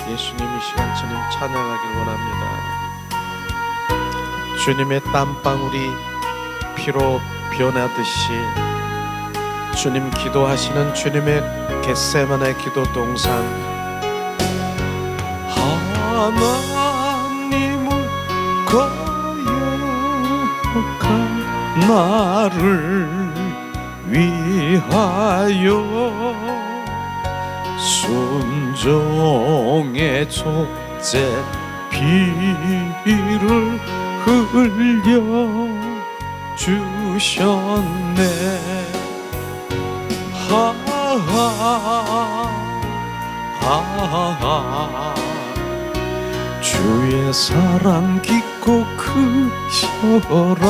예수님 이 시간 주님 찬양하길 원합니다. 주님의 땀방울이 피로 변하듯이 주님 기도하시는 주님의 겟세마네 기도 동상, 하나님을 거역한 나를 위하여 순종의 족제 피를 흘려 주셨네. 주의 사랑 깊고 크셔라.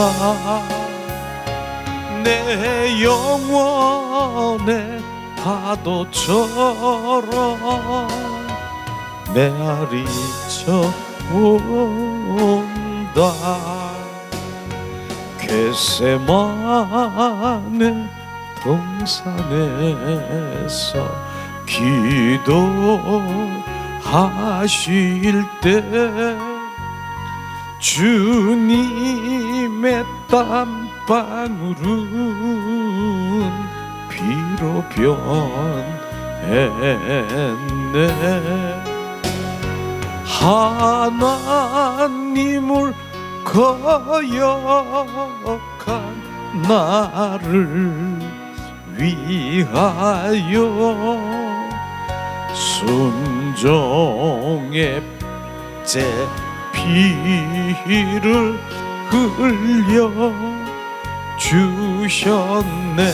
내 영혼의 파도처럼 메아리쳐 온다. 겟세마네 동산에서 기도하실 때 주님의 땀방울은 피로 변했네. 하나님을 거역한 나를 위하여 순종의 제 피를 흘려 주셨네.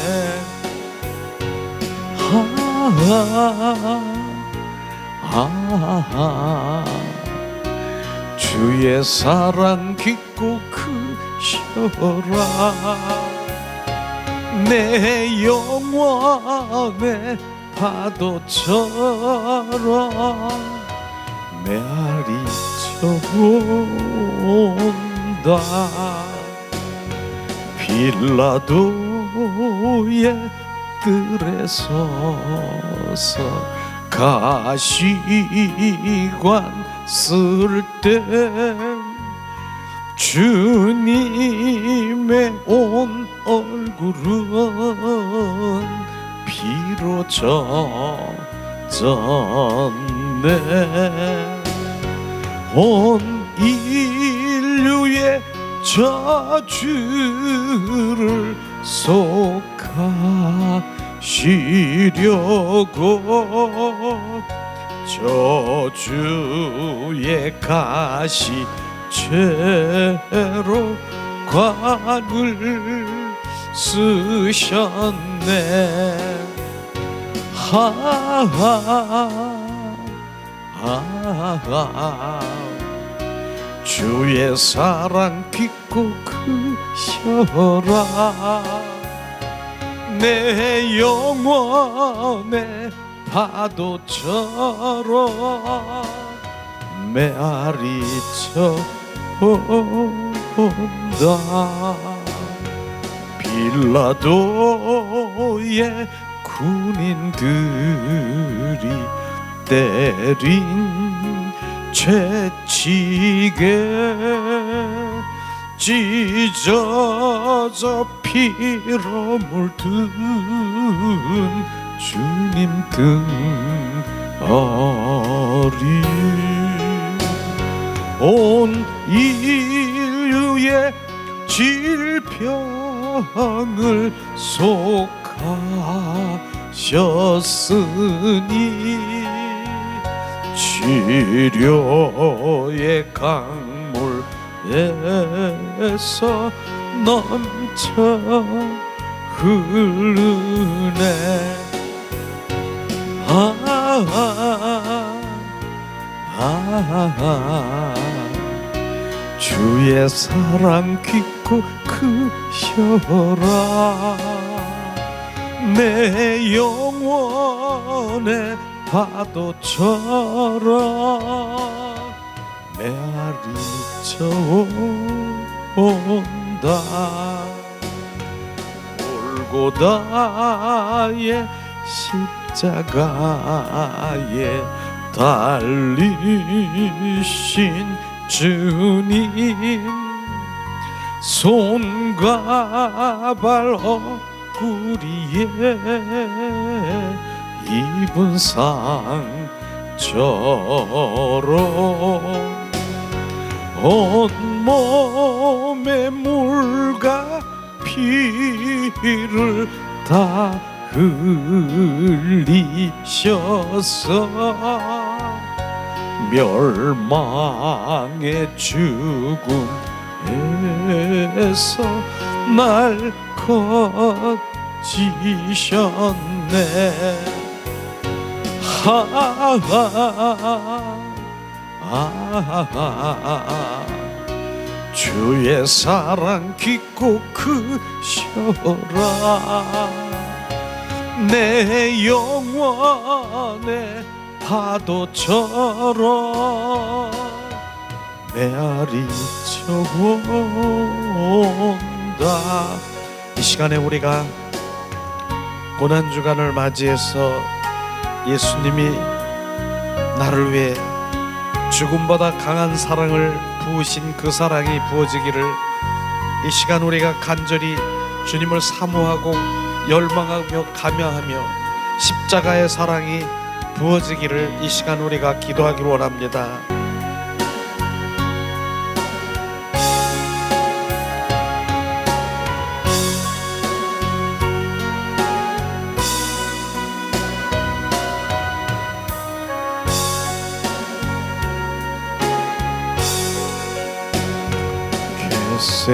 주의 사랑 깊고 크셔라. 내 영혼의 파도처럼 메아리쳐 온다. 빌라도의 뜰에 서서 가시관 쓸 때 주님의 온 얼굴은 피로 젖었네. 온 인류의 저주를 속하시려고 저주의 가시 죄로 관을 쓰셨네. 주의 사랑 깊고 크셔라. 내 영혼의 파도처럼 메아리쳐 온다. 빌라도의 군인들이 때린 채찍에 찢어져 피로 물든 주님 등어리. 온 인류의 질병을 속하셨으니 치료의 강물에서 넘쳐 흐르네. 주의 사랑 깊고 크셔라. 내 영혼의 파도처럼 메아리쳐 온다. 골고다의 십자가에 달리신 주님 손과 발 옆구리에 입은 상처로 온몸에 물과 피를 다 흘리셔서 멸망의 죽음에서 날 거지셨네. 주의 사랑 깊고 크셔라. 내 영혼의 파도처럼 메아리쳐 온다. 이 시간에 우리가 고난주간을 맞이해서 예수님이 나를 위해 죽음보다 강한 사랑을 부으신 그 사랑이 부어지기를 이 시간 우리가 간절히 주님을 사모하고 열망하며 감회하며 십자가의 사랑이 부어지기를 이 시간 우리가 기도하기를 원합니다.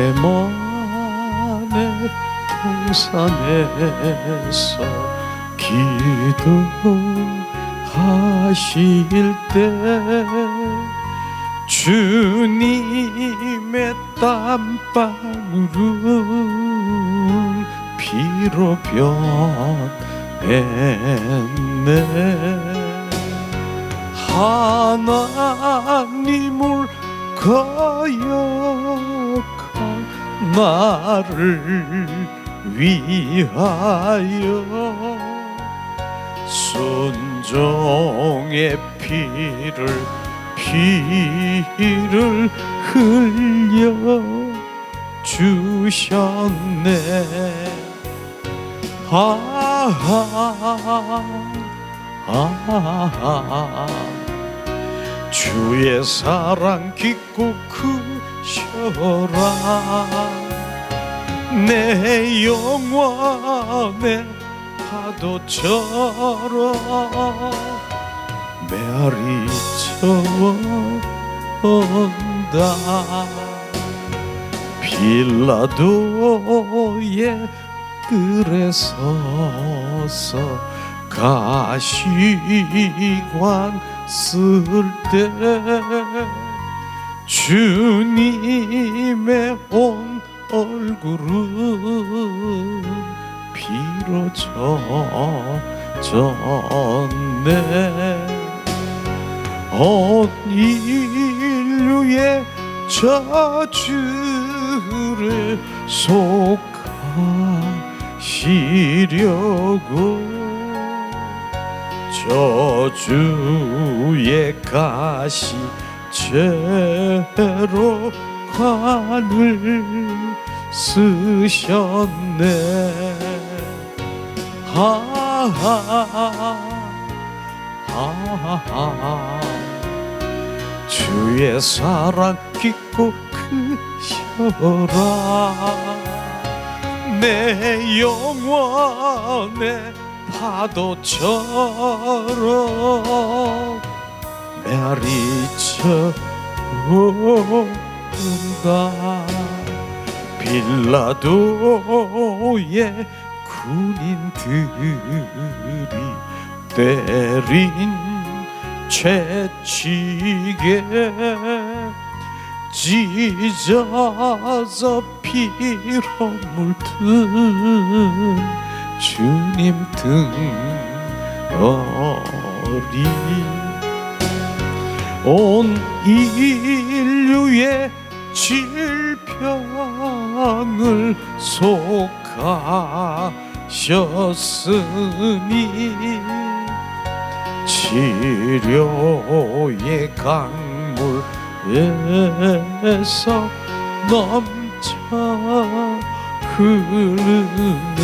겟세마네 동산에서 기도하실 때 주님의 땀방울은 피로 변했네. 하나님을 거역한 나를 위하여 순종의 피를 흘려 주셨네. 주의 사랑 깊고 크셔라. 내 영혼의 파도처럼 메아리쳐 온다. 빌라도의 뜰에 서서 가시관 쓸 때 주님의 온 얼굴은 피로 젖었네. 온 인류의 저주를 속하시려고 저주의 가시 죄로 관을 쓰셨네. 주의 사랑 깊고 크셔라. 내 영혼의 파도처럼 메아리쳐 온다. 빌라도의 군인들이 때린 채찍에 찢어서 피로 물든 주님 등어리 온 인류의 질병을 속하셨으니 치료의 강물에서 넘쳐 흐르네.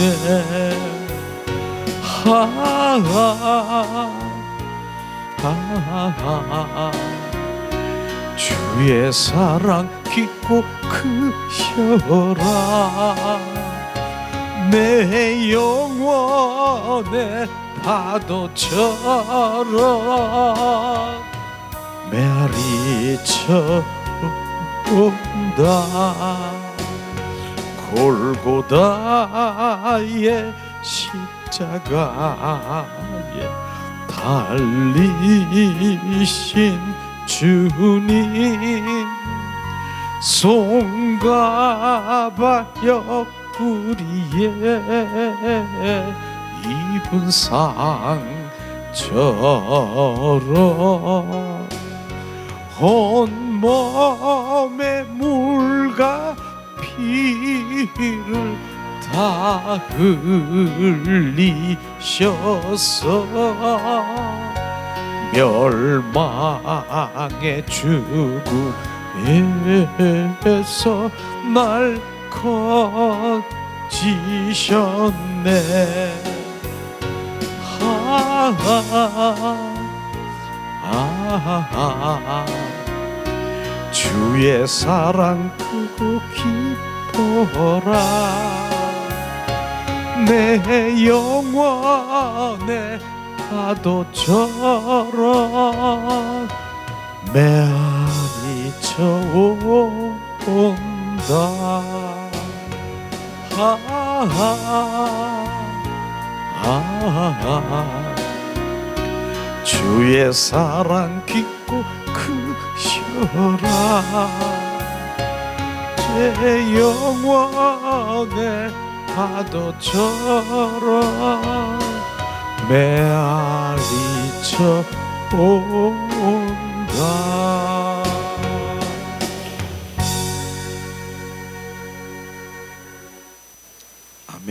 주의 사랑 깊고 크셔라. 내 영혼의 파도처럼 메아리쳐 온다. 골고다의 십자가에 달리신 주님, 송가바 옆구리에 입은 상처럼 온몸에 물과 피를 다 흘리셔서 멸망의 죽음에서 날 건지셨네. 주의 사랑 크고 깊어라. 내 영혼의 파도처럼 메아리쳐 온다. 주의 사랑 깊고 크셔라. 제 영혼의 파도처럼 메아리쳐 온다. 아멘.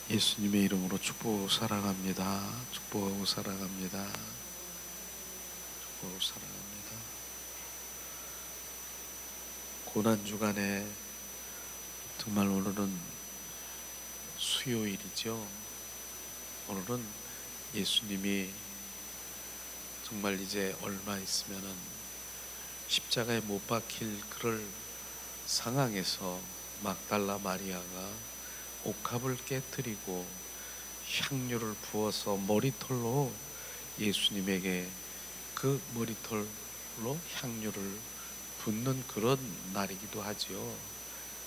예수님의 이름으로 축복하고 사랑합니다. 축복하고 사랑합니다. 축복하고 사랑합니다. 고난주간에 정말 오늘은 수요일이죠. 오늘은 예수님이 정말 이제 얼마 있으면은 십자가에 못 박힐 그럴 상황에서 막달라 마리아가 옥합을 깨뜨리고 향료를 부어서 머리털로 예수님에게 그 머리털로 향료를 붓는 그런 날이기도 하죠.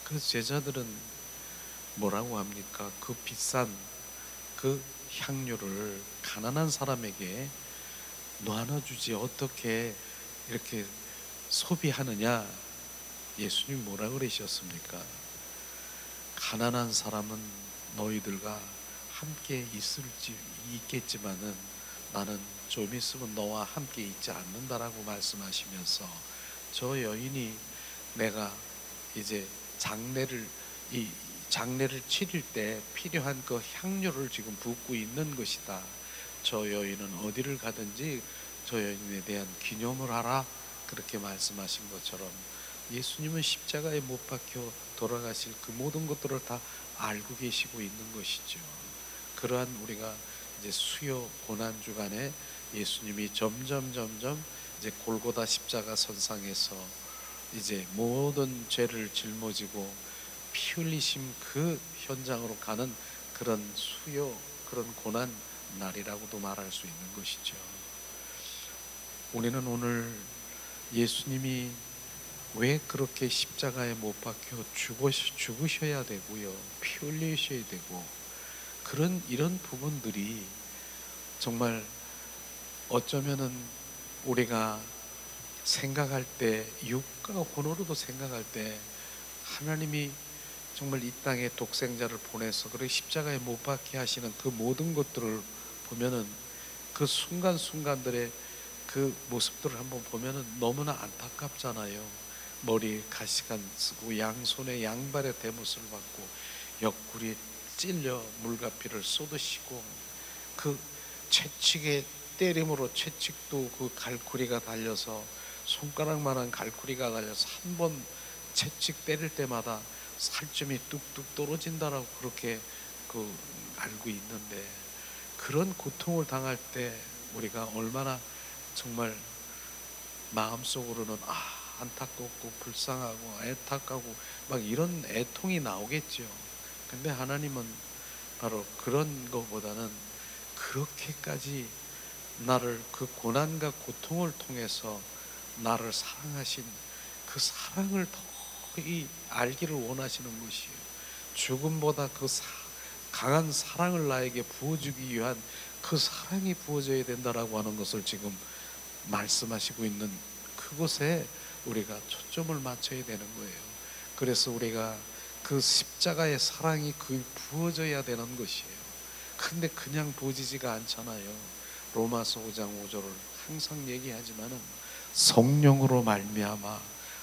그래서 제자들은 뭐라고 합니까? 그 비싼 그 향료를 가난한 사람에게 나눠주지 어떻게 이렇게 소비하느냐? 예수님 뭐라 그러셨습니까? 가난한 사람은 너희들과 함께 있겠지만은 나는 좀 있으면 너와 함께 있지 않는다라고 말씀하시면서 저 여인이 내가 이제 장례를 치릴 때 필요한 그 향료를 지금 붓고 있는 것이다. 저 여인은 어디를 가든지 저 여인에 대한 기념을 하라. 그렇게 말씀하신 것처럼 예수님은 십자가에 못 박혀 돌아가실 그 모든 것들을 다 알고 계시고 있는 것이죠. 그러한 우리가 이제 수요 고난 주간에 예수님이 점점 이제 골고다 십자가 선상에서 이제 모든 죄를 짊어지고 피 흘리심 그 현장으로 가는 그런 수요 그런 고난 날이라고도 말할 수 있는 것이죠. 우리는 오늘 예수님이 왜 그렇게 십자가에 못 박혀 죽으셔야 되고요, 피 흘리셔야 되고 이런 부분들이 정말 어쩌면은 우리가 생각할 때 육과 혼으로도 생각할 때 하나님이 정말 이 땅에 독생자를 보내서 그렇게 십자가에 못 박게 하시는 그 모든 것들을 보면은 그 순간순간들의 그 모습들을 한번 보면은 너무나 안타깝잖아요. 머리에 가시관 쓰고 양손에 양발에 대못을 받고 옆구리에 찔려 물과 피를 쏟으시고 그 채찍에 때림으로 채찍도 그 갈고리가 달려서 손가락만한 갈고리가 달려서 한 번 채찍 때릴 때마다 살점이 뚝뚝 떨어진다라고 그렇게 알고 있는데, 그런 고통을 당할 때 우리가 얼마나 정말 마음속으로는 안타깝고 불쌍하고 애타까고 막 이런 애통이 나오겠죠. 근데 하나님은 바로 그런 것보다는 그렇게까지 나를 그 고난과 고통을 통해서 나를 사랑하신 그 사랑을 더 알기를 원하시는 것이에요. 죽음보다 강한 사랑을 나에게 부어주기 위한 그 사랑이 부어져야 된다라고 하는 것을 지금 말씀하시고 있는 그곳에 우리가 초점을 맞춰야 되는 거예요. 그래서 우리가 그 십자가의 사랑이 부어져야 되는 것이에요. 근데 그냥 부어지지가 않잖아요. 로마서 5장 5절을 항상 얘기하지만은 성령으로 말미암아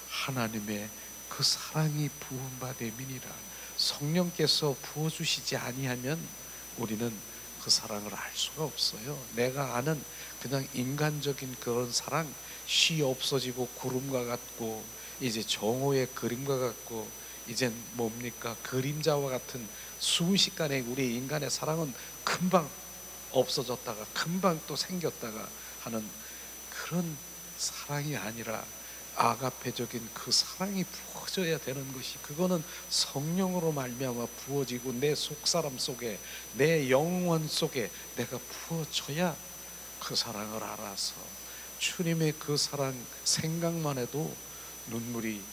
하나님의 그 사랑이 부음받음이니라. 성령께서 부어주시지 아니하면 우리는 그 사랑을 알 수가 없어요. 내가 아는 그냥 인간적인 그런 사랑, 쉬 없어지고 구름과 같고 이제 정오의 그림과 같고 이젠 뭡니까, 그림자와 같은 순식간에 우리 인간의 사랑은 금방 없어졌다가 금방 또 생겼다가 하는 그런 사랑이 아니라 아가페적인 그 사랑이 부어져야 되는 것이, 그거는 성령으로 말미암아 부어지고 내 속사람 속에 내 영혼 속에 내가 부어져야 그 사랑을 알아서 주님의 그 사랑 생각만 해도 눈물이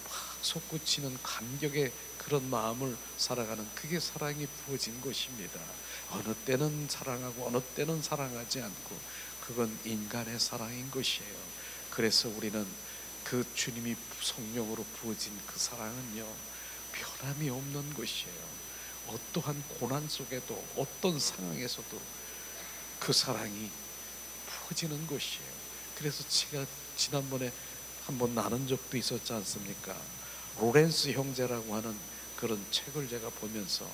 막 솟구치는 감격의 그런 마음을 살아가는, 그게 사랑이 부어진 것입니다. 어느 때는 사랑하고 어느 때는 사랑하지 않고, 그건 인간의 사랑인 것이에요. 그래서 우리는 그 주님이 성령으로 부어진 그 사랑은요, 변함이 없는 것이에요. 어떠한 고난 속에도 어떤 상황에서도 그 사랑이 부어지는 것이에요. 그래서 제가 지난번에 한번 나눈 적도 있었지 않습니까? 로렌스 형제라고 하는 그런 책을 제가 보면서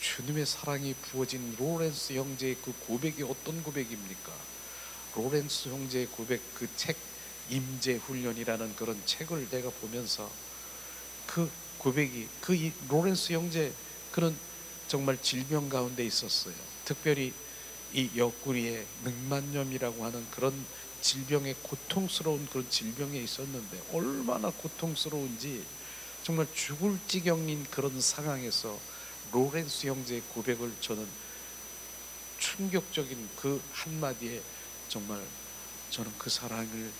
주님의 사랑이 부어진 로렌스 형제의 그 고백이 어떤 고백입니까? 로렌스 형제의 고백, 그 책 임재훈련이라는 그런 책을 내가 보면서 그 고백이, 로렌스 형제 그는 정말 질병 가운데 있었어요. 특별히 이 옆구리에 늑만염이라고 하는 그런 질병에, 고통스러운 그런 질병에 있었는데 얼마나 고통스러운지 정말 죽을 지경인 그런 상황에서 로렌스 형제의 고백을 저는 충격적인 그 한마디에 정말 저는 그 사랑을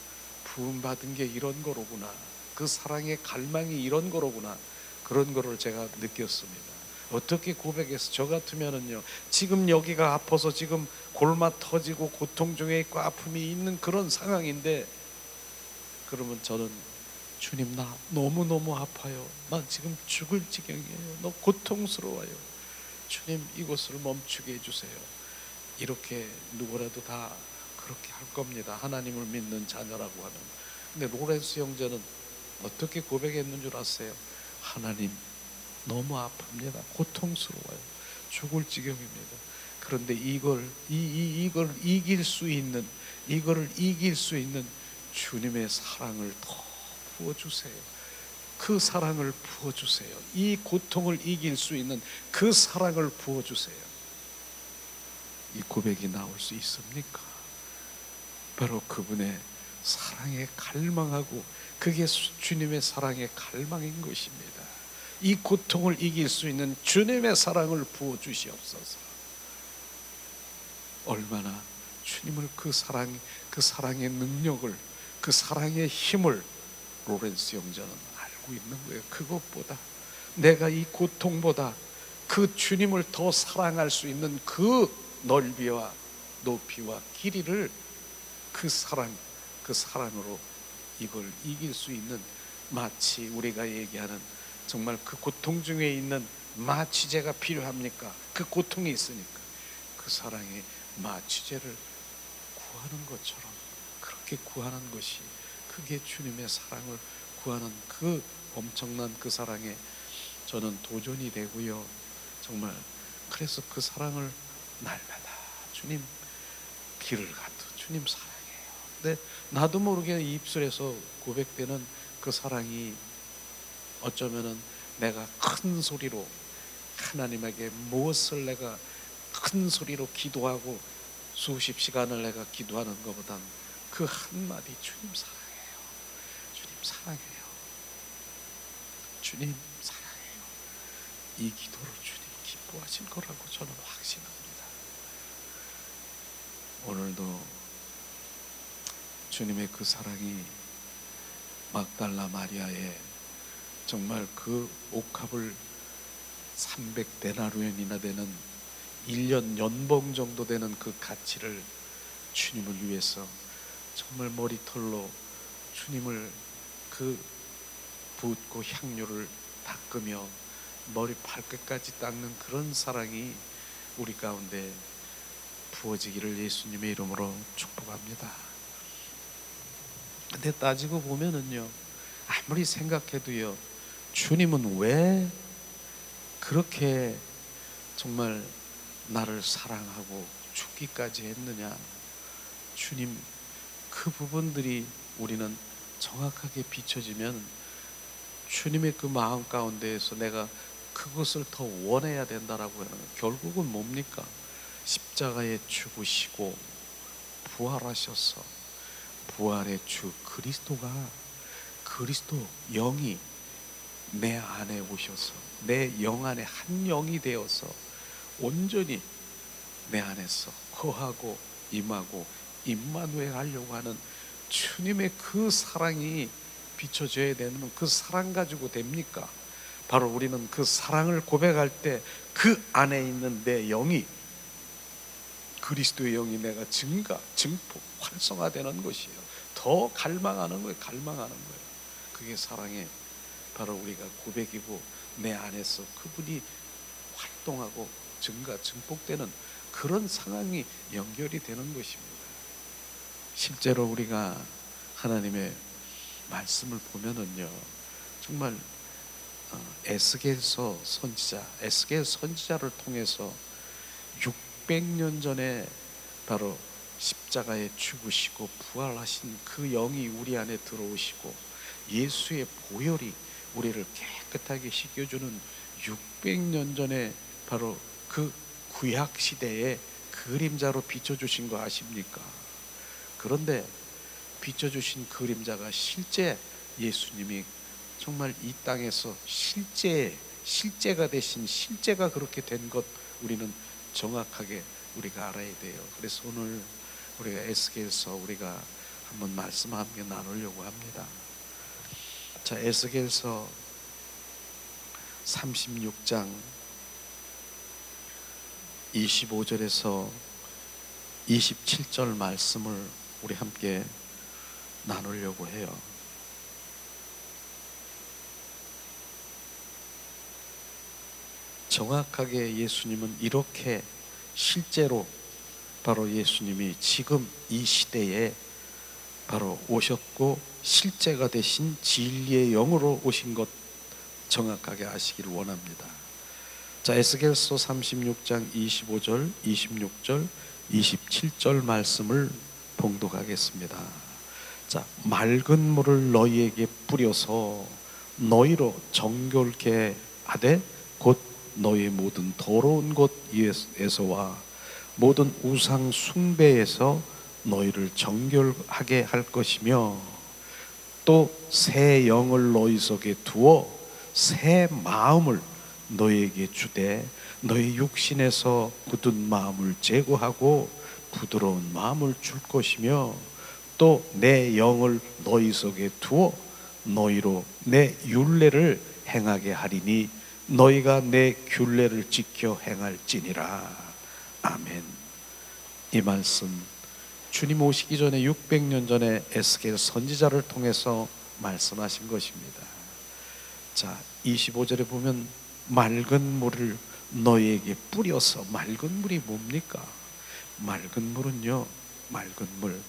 부음받은 게 이런 거로구나, 그 사랑의 갈망이 이런 거로구나, 그런 거를 제가 느꼈습니다. 어떻게 고백해서, 저 같으면은요, 지금 여기가 아파서 지금 골마 터지고 고통 중에 있고 아픔이 있는 그런 상황인데, 그러면 저는 주님, 나 너무너무 아파요. 나 지금 죽을 지경이에요. 너무 고통스러워요. 주님, 이곳을 멈추게 해주세요. 이렇게 누구라도 다 그렇게 할 겁니다. 하나님을 믿는 자녀라고 하는. 근데 로렌스 형제는 어떻게 고백했는 줄 아세요? 하나님, 너무 아픕니다. 고통스러워요. 죽을 지경입니다. 그런데 이걸 이길 수 있는, 이거를 이길 수 있는 주님의 사랑을 더 부어주세요. 그 사랑을 부어주세요. 이 고통을 이길 수 있는 그 사랑을 부어주세요. 이 고백이 나올 수 있습니까? 바로 그분의 사랑에 갈망하고, 그게 주님의 사랑의 갈망인 것입니다. 이 고통을 이길 수 있는 주님의 사랑을 부어주시옵소서. 얼마나 주님을 그 사랑의 능력을, 그 사랑의 힘을 로렌스 형제는 알고 있는 거예요. 그것보다, 내가 이 고통보다 그 주님을 더 사랑할 수 있는 그 넓이와 높이와 길이를 그 사랑으로 이걸 이길 수 있는, 마치 우리가 얘기하는 정말 그 고통 중에 있는 마취제가 필요합니까? 그 고통이 있으니까 그 사랑의 마취제를 구하는 것처럼 그렇게 구하는 것이, 그게 주님의 사랑을 구하는 그 엄청난 그 사랑에 저는 도전이 되고요. 정말 그래서 그 사랑을 날마다 주님, 길을 가도 주님 사랑해요. 근데 나도 모르게 입술에서 고백되는 그 사랑이 어쩌면은 내가 큰 소리로 하나님에게 무엇을 내가 큰 소리로 기도하고 수십 시간을 내가 기도하는 것보단 그 한마디 주님 사랑해요. 주님 사랑해요. 주님 사랑해요. 이 기도를 주님 기뻐하실 거라고 저는 확신합니다. 오늘도 주님의 그 사랑이 막달라 마리아의 정말 그 옥합을 300데나리온이나 되는 1년 연봉 정도 되는 그 가치를 주님을 위해서 정말 머리털로 주님을 그 붓고 향료를 닦으며 머리 발끝까지 닦는 그런 사랑이 우리 가운데 부어지기를 예수님의 이름으로 축복합니다. 근데 따지고 보면은요, 아무리 생각해도요, 주님은 왜 그렇게 정말 나를 사랑하고 죽기까지 했느냐? 주님, 그 부분들이 우리는 정확하게 비춰지면 주님의 그 마음 가운데에서 내가 그것을 더 원해야 된다라고 하는, 결국은 뭡니까? 십자가에 죽으시고 부활하셔서 부활의 주 그리스도가, 그리스도 영이 내 안에 오셔서 내 영 안에 한 영이 되어서 온전히 내 안에서 거하고 임하고 임마누엘 하려고 하는 주님의 그 사랑이 비춰져야 되는, 그 사랑 가지고 됩니까? 바로 우리는 그 사랑을 고백할 때 그 안에 있는 내 영이, 그리스도의 영이 내가 증폭, 활성화되는 것이에요. 더 갈망하는 거예요. 갈망하는 거예요. 그게 사랑의 바로 우리가 고백이고, 내 안에서 그분이 활동하고 증폭되는 그런 상황이 연결이 되는 것입니다. 실제로 우리가 하나님의 말씀을 보면은요, 정말 에스겔서 선지자, 에스겔 선지자를 통해서 600년 전에 바로 십자가에 죽으시고 부활하신 그 영이 우리 안에 들어오시고 예수의 보혈이 우리를 깨끗하게 씻겨주는 600년 전에 바로 그 구약 시대의 그림자로 비춰주신 거 아십니까? 그런데 비춰주신 그림자가 실제 예수님이 정말 이 땅에서 실제가 되신, 실제가 그렇게 된 것 우리는 정확하게 우리가 알아야 돼요. 그래서 오늘 우리가 에스겔서 우리가 한번 말씀 함께 나누려고 합니다. 자, 에스겔서 36장 25절에서 27절 말씀을 우리 함께 나누려고 해요. 정확하게 예수님은 이렇게 실제로 바로 예수님이 지금 이 시대에 바로 오셨고 실제가 되신 진리의 영으로 오신 것 정확하게 아시기를 원합니다. 자, 에스겔서 36장 25절, 26절, 27절 말씀을 봉독하겠습니다. 자, 맑은 물을 너희에게 뿌려서 너희로 정결케 하되 곧 너희 모든 더러운 곳에서와 모든 우상 숭배에서 너희를 정결하게 할 것이며, 또 새 영을 너희 속에 두어 새 마음을 너희에게 주되 너희 육신에서 굳은 마음을 제거하고 부드러운 마음을 줄 것이며, 또 내 영을 너희 속에 두어 너희로 내 율례를 행하게 하리니 너희가 내 규례를 지켜 행할지니라. 아멘. 이 말씀 주님 오시기 전에 600년 전에 에스겔 선지자를 통해서 말씀하신 것입니다. 자, 25절에 보면 맑은 물을 너희에게 뿌려서, 맑은 물이 뭡니까? 맑은 물은요, 맑은 물,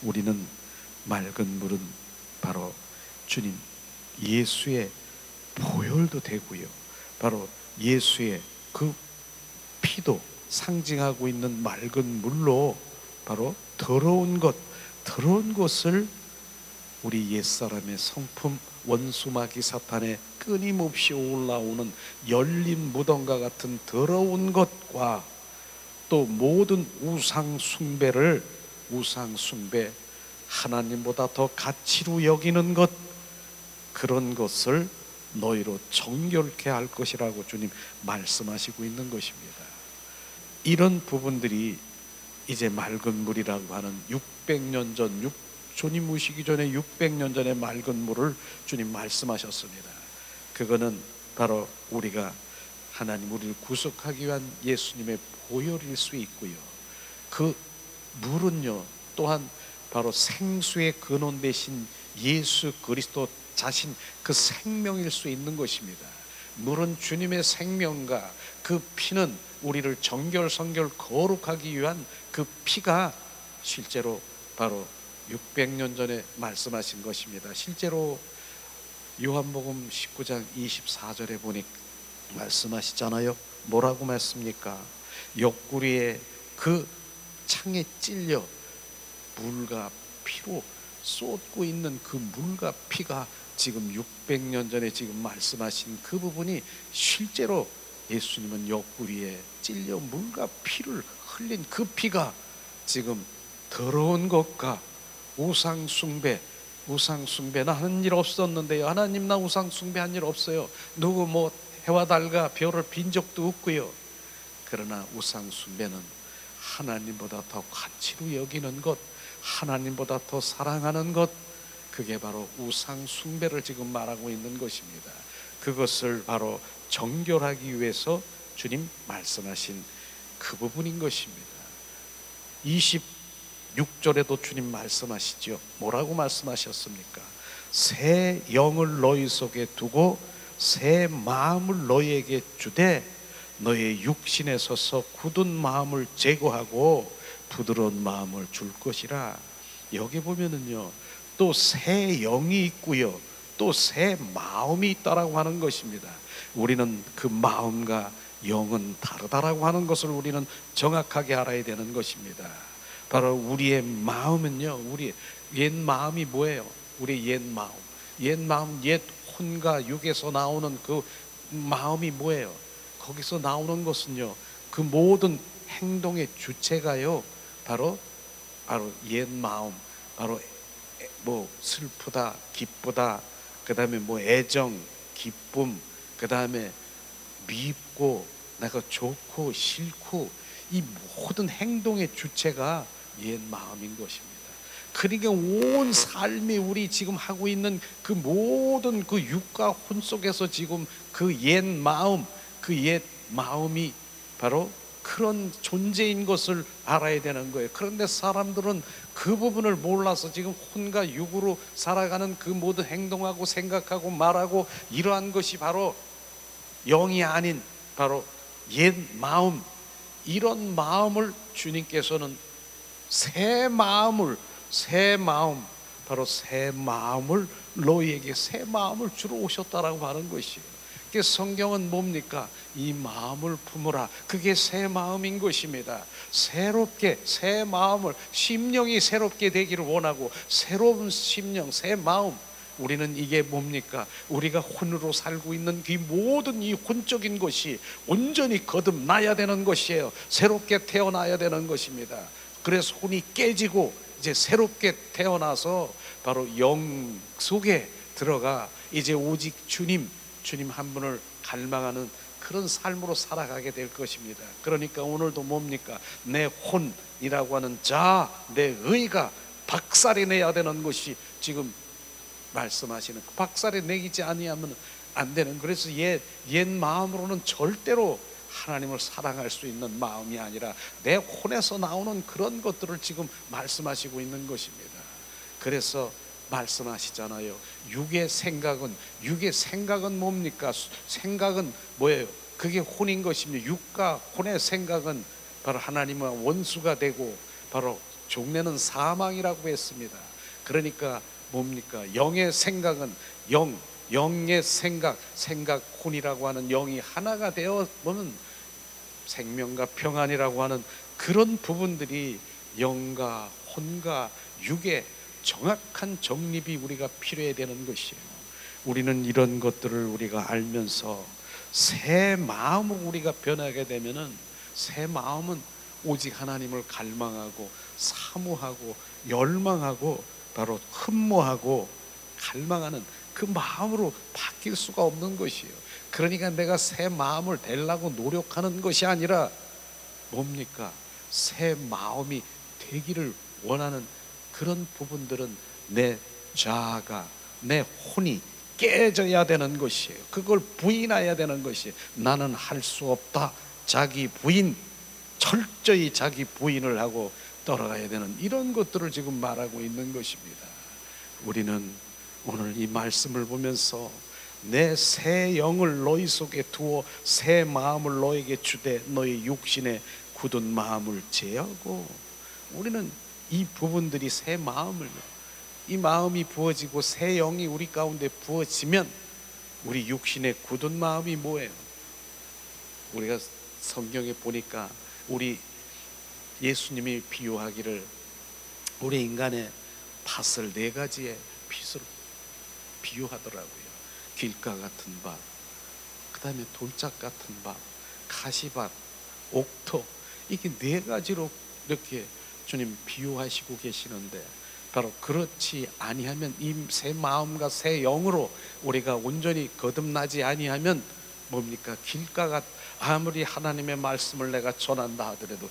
우리는 맑은 물은 바로 주님 예수의 보혈도 되고요, 바로 예수의 그 피도 상징하고 있는 맑은 물로 바로 더러운 것을 우리 옛사람의 성품, 원수마귀 사탄의 끊임없이 올라오는 열린 무덤과 같은 더러운 것과 또 모든 우상 숭배, 하나님보다 더 가치로 여기는 것, 그런 것을 너희로 정결케 할 것이라고 주님 말씀하시고 있는 것입니다. 이런 부분들이 이제 맑은 물이라고 하는 600년 전, 주님 오시기 전에 600년 전에 맑은 물을 주님 말씀하셨습니다. 그거는 바로 우리가 하나님 우리를 구속하기 위한 예수님의 보혈일 수 있고요, 그 물은요 또한 바로 생수의 근원 되신 예수 그리스도 자신, 그 생명일 수 있는 것입니다. 물은 주님의 생명과 그 피는 우리를 정결 성결 거룩하기 위한 그 피가 실제로 바로 600년 전에 말씀하신 것입니다. 실제로 요한복음 19장 24절에 보니 말씀하시잖아요. 뭐라고 말씀입니까? 옆구리에 그 창에 찔려 물과 피로 쏟고 있는 그 물과 피가 지금 600년 전에 지금 말씀하신 그 부분이 실제로 예수님은 옆구리에 찔려 물과 피를 흘린 그 피가 지금 더러운 것과 우상 숭배나 하는 일 없었는데요. 하나님 나 우상 숭배한 일 없어요. 누구 뭐 해와 달과 별을 빈 적도 없고요. 그러나 우상 숭배는 하나님보다 더 가치로 여기는 것, 하나님보다 더 사랑하는 것, 그게 바로 우상 숭배를 지금 말하고 있는 것입니다. 그것을 바로 정결하기 위해서 주님 말씀하신 그 부분인 것입니다. 26절에도 주님 말씀하시죠. 뭐라고 말씀하셨습니까? 새 영을 너희 속에 두고 새 마음을 너희에게 주되 너의 육신에 서서 굳은 마음을 제거하고 부드러운 마음을 줄 것이라. 여기 보면은요 또 새 영이 있고요 또 새 마음이 있다라고 하는 것입니다. 우리는 그 마음과 영은 다르다라고 하는 것을 우리는 정확하게 알아야 되는 것입니다. 바로 우리의 마음은요, 우리 옛 마음이 뭐예요? 우리 옛 마음, 옛 혼과 육에서 나오는 그 마음이 뭐예요? 거기서 나오는 것은요, 그 모든 행동의 주체가요, 바로 옛 마음, 바로 뭐 슬프다, 기쁘다, 그 다음에 뭐 애정, 기쁨, 그 다음에 밉고 내가 좋고 싫고, 이 모든 행동의 주체가 옛 마음인 것입니다. 그러니까 온 삶이 우리 지금 하고 있는 그 모든 그 육과 혼 속에서 지금 그 옛 마음이 바로 그런 존재인 것을 알아야 되는 거예요. 그런데 사람들은 그 부분을 몰라서 지금 혼과 육으로 살아가는 그 모든 행동하고 생각하고 말하고 이러한 것이 바로 영이 아닌 바로 옛 마음, 이런 마음을 주님께서는 새 마음을 바로 새 마음을 너희에게 새 마음을 주러 오셨다라고 하는 것이에요. 성경은 뭡니까? 이 마음을 품으라. 그게 새 마음인 것입니다. 새롭게 새 마음을, 심령이 새롭게 되기를 원하고 새로운 심령, 새 마음. 우리는 이게 뭡니까? 우리가 혼으로 살고 있는 이 모든 이 혼적인 것이 온전히 거듭나야 되는 것이에요. 새롭게 태어나야 되는 것입니다. 그래서 혼이 깨지고 이제 새롭게 태어나서 바로 영 속에 들어가 이제 오직 주님 한 분을 갈망하는 그런 삶으로 살아가게 될 것입니다. 그러니까 오늘도 뭡니까? 내 혼이라고 하는 내 의가 박살이 내야 되는 것이 지금 말씀하시는, 박살이 내기지 아니하면 안 되는, 그래서 옛 마음으로는 절대로 하나님을 사랑할 수 있는 마음이 아니라 내 혼에서 나오는 그런 것들을 지금 말씀하시고 있는 것입니다. 그래서 말씀하시잖아요. 육의 생각은 뭡니까? 생각은 뭐예요? 그게 혼인 것입니다. 육과 혼의 생각은 바로 하나님과 원수가 되고 바로 종래는 사망이라고 했습니다. 그러니까 뭡니까? 영의 생각은 영의 생각 혼이라고 하는 영이 하나가 되어 보면 생명과 평안이라고 하는 그런 부분들이 영과 혼과 육의 정확한 정립이 우리가 필요해야 되는 것이에요. 우리는 이런 것들을 우리가 알면서 새 마음으로 우리가 변하게 되면은, 새 마음은 오직 하나님을 갈망하고 사모하고 열망하고 바로 흠모하고 갈망하는 그 마음으로 바뀔 수가 없는 것이에요. 그러니까 내가 새 마음을 되려고 노력하는 것이 아니라 뭡니까? 새 마음이 되기를 원하는 그런 부분들은 내 자아가, 내 혼이 깨져야 되는 것이에요. 그걸 부인해야 되는 것이에요. 나는 할 수 없다. 자기 부인, 철저히 자기 부인을 하고 떠나가야 되는 이런 것들을 지금 말하고 있는 것입니다. 우리는 오늘 이 말씀을 보면서 내 새 영을 너희 속에 두어 새 마음을 너에게 주되 너희 육신의 굳은 마음을 제하고, 우리는 이 부분들이 새 마음을, 이 마음이 부어지고 새 영이 우리 가운데 부어지면 우리 육신의 굳은 마음이 뭐예요? 우리가 성경에 보니까 우리 예수님이 비유하기를 우리 인간의 밭을 네 가지의 핏으로 비유하더라고요. 길가 같은 밭, 그 다음에 돌짝 같은 밭, 가시밭, 옥토, 이게 네 가지로 이렇게 주님 비유하시고 계시는데, 바로 그렇지 아니하면 이 새 마음과 새 영으로 우리가 온전히 거듭나지 아니하면 뭡니까? 길가가 아무리 하나님의 말씀을 내가 전한다 하더라도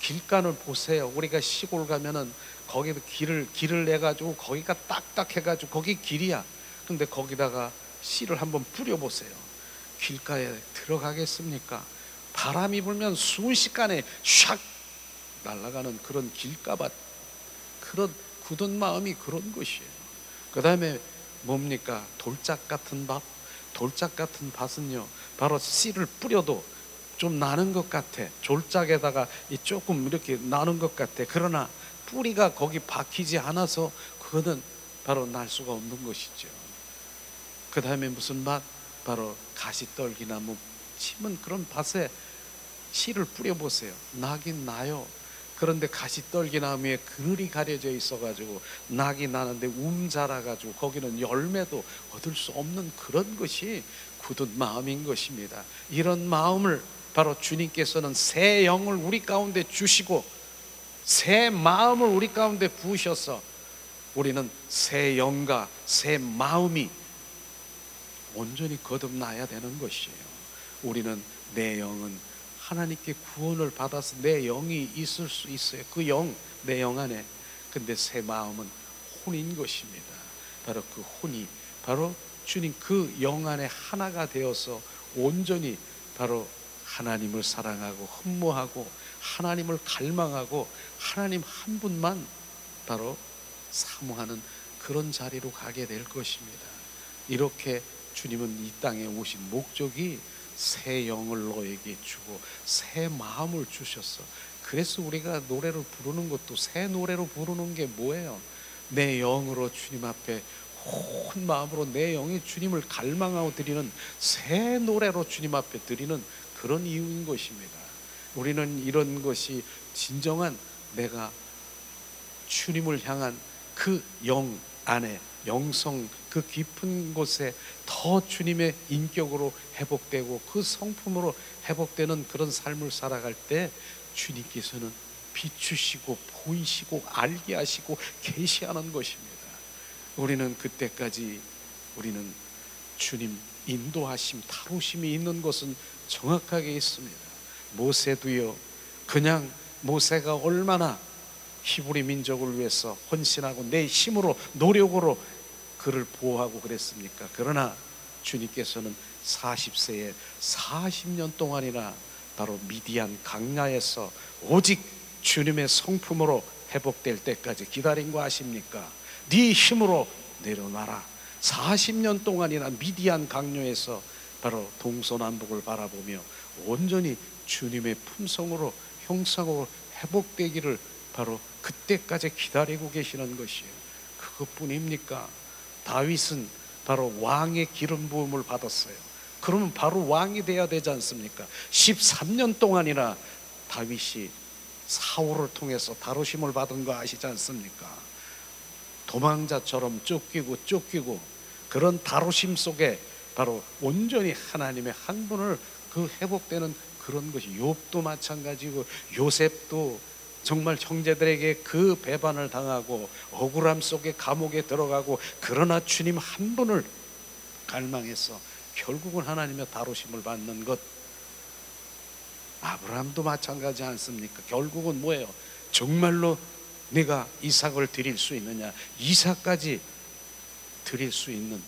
길가를 보세요. 우리가 시골 가면은 거기도 길을 내 가지고 거기가 딱딱해 가지고 거기 길이야. 근데 거기다가 씨를 한번 뿌려 보세요. 길가에 들어가겠습니까? 바람이 불면 순식간에 샥 날아가는 그런 길가밭, 그런 굳은 마음이 그런 것이에요. 그 다음에 뭡니까? 돌짝 같은 밭. 돌짝 같은 밭은요, 바로 씨를 뿌려도 좀 나는 것 같아. 돌짝에다가 조금 이렇게 나는 것 같아. 그러나 뿌리가 거기 박히지 않아서 그거는 바로 날 수가 없는 것이죠. 그 다음에 무슨 밭? 바로 가시떨기나무 심은 그런 밭에 씨를 뿌려보세요. 나긴 나요. 그런데 가시떨기나무에 그늘이 가려져 있어가지고 낙이 나는데 자라가지고 거기는 열매도 얻을 수 없는 그런 것이 굳은 마음인 것입니다. 이런 마음을 바로 주님께서는 새 영을 우리 가운데 주시고 새 마음을 우리 가운데 부으셔서 우리는 새 영과 새 마음이 온전히 거듭나야 되는 것이에요. 우리는 내 영은 하나님께 구원을 받아서 내 영이 있을 수 있어요. 그 영, 내 영 안에. 근데 새 마음은 혼인 것입니다. 바로 그 혼이 바로 주님 그 영 안에 하나가 되어서 온전히 바로 하나님을 사랑하고 흠모하고 하나님을 갈망하고 하나님 한 분만 바로 사모하는 그런 자리로 가게 될 것입니다. 이렇게 주님은 이 땅에 오신 목적이 새 영을 너에게 주고 새 마음을 주셨어. 그래서 우리가 노래를 부르는 것도 새 노래로 부르는 게 뭐예요? 내 영으로 주님 앞에 온 마음으로 내 영이 주님을 갈망하고 드리는 새 노래로 주님 앞에 드리는 그런 이유인 것입니다. 우리는 이런 것이 진정한 내가 주님을 향한 그 영 안에, 영성 그 깊은 곳에 더 주님의 인격으로 회복되고 그 성품으로 회복되는 그런 삶을 살아갈 때 주님께서는 비추시고 보이시고 알게 하시고 계시하는 것입니다. 우리는 그때까지 우리는 주님 인도하심, 다루심이 있는 것은 정확하게 있습니다. 모세도요, 그냥 모세가 얼마나 히브리 민족을 위해서 헌신하고 내 힘으로 노력으로 그를 보호하고 그랬습니까? 그러나 주님께서는 40세에 40년 동안이나 바로 미디안 강야에서 오직 주님의 성품으로 회복될 때까지 기다린 거 아십니까? 네 힘으로 내려놔라. 40년 동안이나 미디안 강요에서 바로 동서남북을 바라보며 온전히 주님의 품성으로 형상으로 회복되기를 바로 그때까지 기다리고 계시는 것이에요. 그것뿐입니까? 다윗은 바로 왕의 기름 부음을 받았어요. 그러면 바로 왕이 돼야 되지 않습니까? 13년 동안이나 다윗이 사울을 통해서 다루심을 받은 거 아시지 않습니까? 도망자처럼 쫓기고 그런 다루심 속에 바로 온전히 하나님의 한 분을 그 회복되는 그런 것이, 욥도 마찬가지고 요셉도 정말 형제들에게 그 배반을 당하고 억울함 속에 감옥에 들어가고, 그러나 주님 한 분을 갈망해서 결국은 하나님의 다루심을 받는 것. 아브라함도 마찬가지 않습니까? 결국은 뭐예요? 정말로 내가 이삭을 드릴 수 있느냐, 이삭까지 드릴 수 있는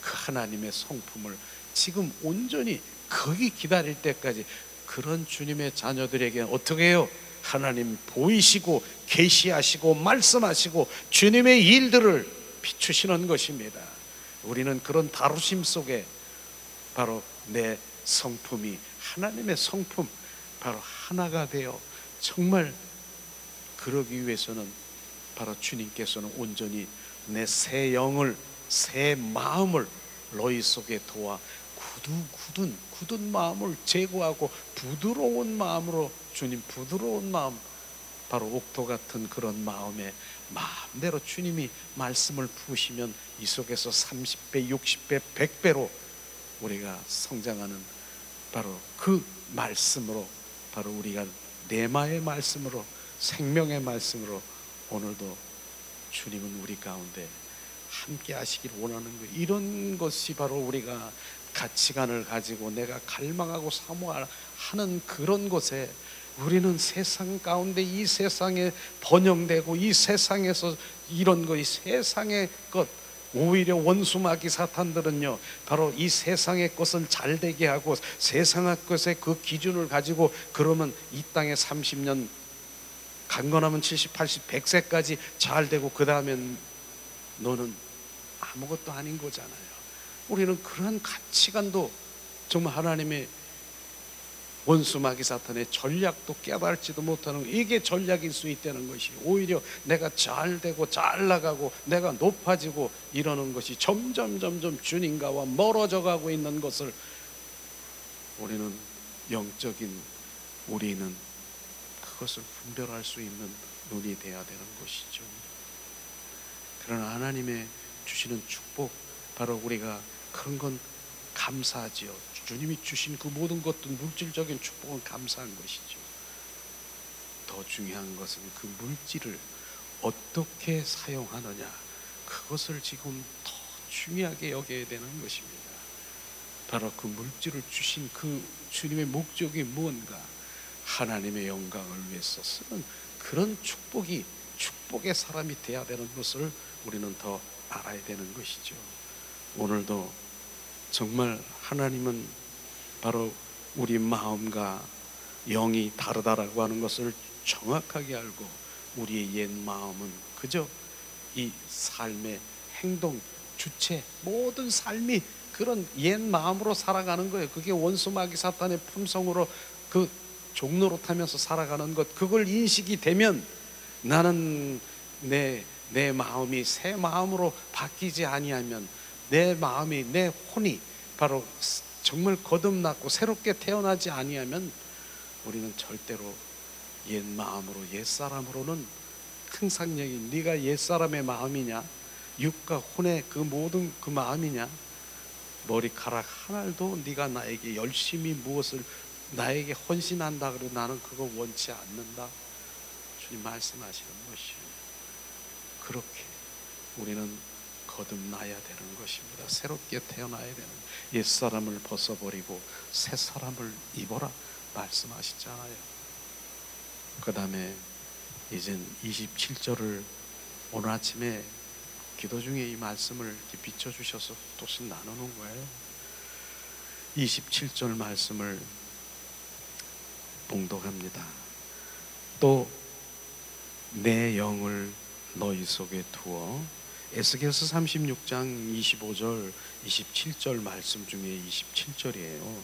그 하나님의 성품을 지금 온전히 거기 기다릴 때까지 그런 주님의 자녀들에게 어떻게 해요? 하나님 보이시고 계시하시고 말씀하시고 주님의 일들을 비추시는 것입니다. 우리는 그런 다루심 속에 바로 내 성품이 하나님의 성품, 바로 하나가 되어 정말 그러기 위해서는 바로 주님께서는 온전히 내 새 영을, 새 마음을 너희 속에 도와 굳은 마음을 제거하고 부드러운 마음으로, 주님 부드러운 마음, 바로 옥토 같은 그런 마음에 마음대로 주님이 말씀을 부으시면 이 속에서 30배, 60배, 100배로 우리가 성장하는 바로 그 말씀으로, 바로 우리가 내마의 말씀으로, 생명의 말씀으로 오늘도 주님은 우리 가운데 함께 하시길 원하는 것, 이런 것이 바로 우리가 가치관을 가지고 내가 갈망하고 사모하는 그런 곳에 우리는 세상 가운데, 이 세상에 번영되고 이 세상에서 이런 거, 이 세상의 것, 오히려 원수마귀 사탄들은요 바로 이 세상의 것을 잘되게 하고 세상의 것의 그 기준을 가지고, 그러면 이 땅에 30년 강건하면 70, 80, 100세까지 잘 되고 그 다음엔 너는 아무것도 아닌 거잖아요. 우리는 그런 가치관도 정말 하나님의 원수마귀 사탄의 전략도 깨달지도 못하는, 이게 전략일 수 있다는 것이, 오히려 내가 잘 되고 잘 나가고 내가 높아지고 이러는 것이 점점 주님과와 멀어져 가고 있는 것을 우리는 영적인 우리는 그것을 분별할 수 있는 눈이 되어야 되는 것이죠. 그러나 하나님의 주시는 축복, 바로 우리가 그런 건 감사하지요. 주님이 주신 그 모든 것도 물질적인 축복은 감사한 것이죠. 더 중요한 것은 그 물질을 어떻게 사용하느냐, 그것을 지금 더 중요하게 여겨야 되는 것입니다. 바로 그 물질을 주신 그 주님의 목적이 무언가, 하나님의 영광을 위해서 쓰는 그런 축복의 사람이 되어야 되는 것을 우리는 더 알아야 되는 것이죠. 오늘도 정말 하나님은 바로 우리 마음과 영이 다르다라고 하는 것을 정확하게 알고, 우리의 옛 마음은 그저 이 삶의 행동, 주체, 모든 삶이 그런 옛 마음으로 살아가는 거예요. 그게 원수마귀 사탄의 품성으로 그 종로로 타면서 살아가는 것, 그걸 인식이 되면 나는 내 마음이 새 마음으로 바뀌지 아니하면, 내 마음이, 내 혼이 바로 정말 거듭났고 새롭게 태어나지 아니하면 우리는 절대로 옛 마음으로, 옛 사람으로는 항상 얘기, 네가 옛 사람의 마음이냐, 육과 혼의 그 모든 그 마음이냐, 머리카락 하나도 네가 나에게 열심히 무엇을 나에게 헌신한다 그래도 나는 그거 원치 않는다, 주님 말씀하시는 것이에요. 그렇게 우리는 거듭나야 되는 것입니다. 새롭게 태어나야 되는, 옛사람을 벗어버리고 새 사람을 입어라 말씀하시잖아요. 그 다음에 이젠 27절을 오늘 아침에 기도 중에 이 말씀을 이렇게 비춰주셔서 또씩 나누는 거예요. 27절 말씀을 봉독합니다. 또 내 영을 너희 속에 두어, 에스겔서 36장 25절 27절 말씀 중에 27절이에요.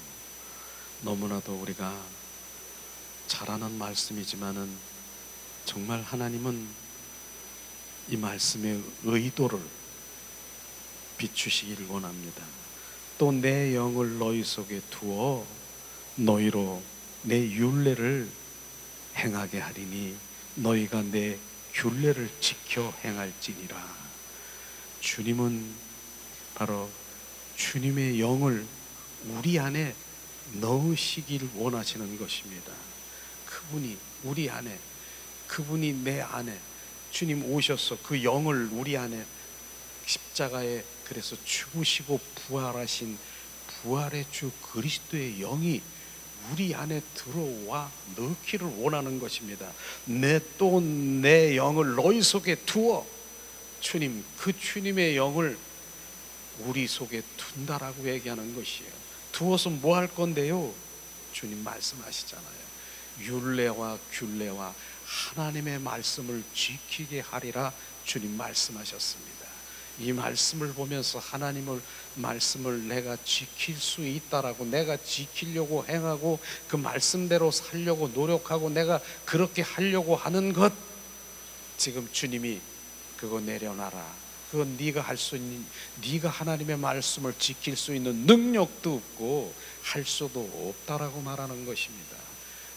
너무나도 우리가 잘 아는 말씀이지만은 정말 하나님은 이 말씀의 의도를 비추시길 원합니다. 또 내 영을 너희 속에 두어 너희로 내 율례를 행하게 하리니 너희가 내 균례를 지켜 행할지니라. 주님은 바로 주님의 영을 우리 안에 넣으시길 원하시는 것입니다. 그분이 우리 안에, 그분이 내 안에, 주님 오셔서 그 영을 우리 안에 십자가에 그래서 죽으시고 부활하신 부활의 주 그리스도의 영이 우리 안에 들어와 넣기를 원하는 것입니다. 내 영을 너희 속에 두어, 주님, 그 주님의 영을 우리 속에 둔다라고 얘기하는 것이에요. 두어서 뭐 할 건데요? 주님 말씀하시잖아요. 율례와 균례와 하나님의 말씀을 지키게 하리라 주님 말씀하셨습니다. 이 말씀을 보면서 하나님의 말씀을 내가 지킬 수 있다라고, 내가 지키려고 행하고 그 말씀대로 살려고 노력하고 내가 그렇게 하려고 하는 것, 지금 주님이 그거 내려놔라. 그건 네가 할 수 있는, 네가 하나님의 말씀을 지킬 수 있는 능력도 없고 할 수도 없다라고 말하는 것입니다.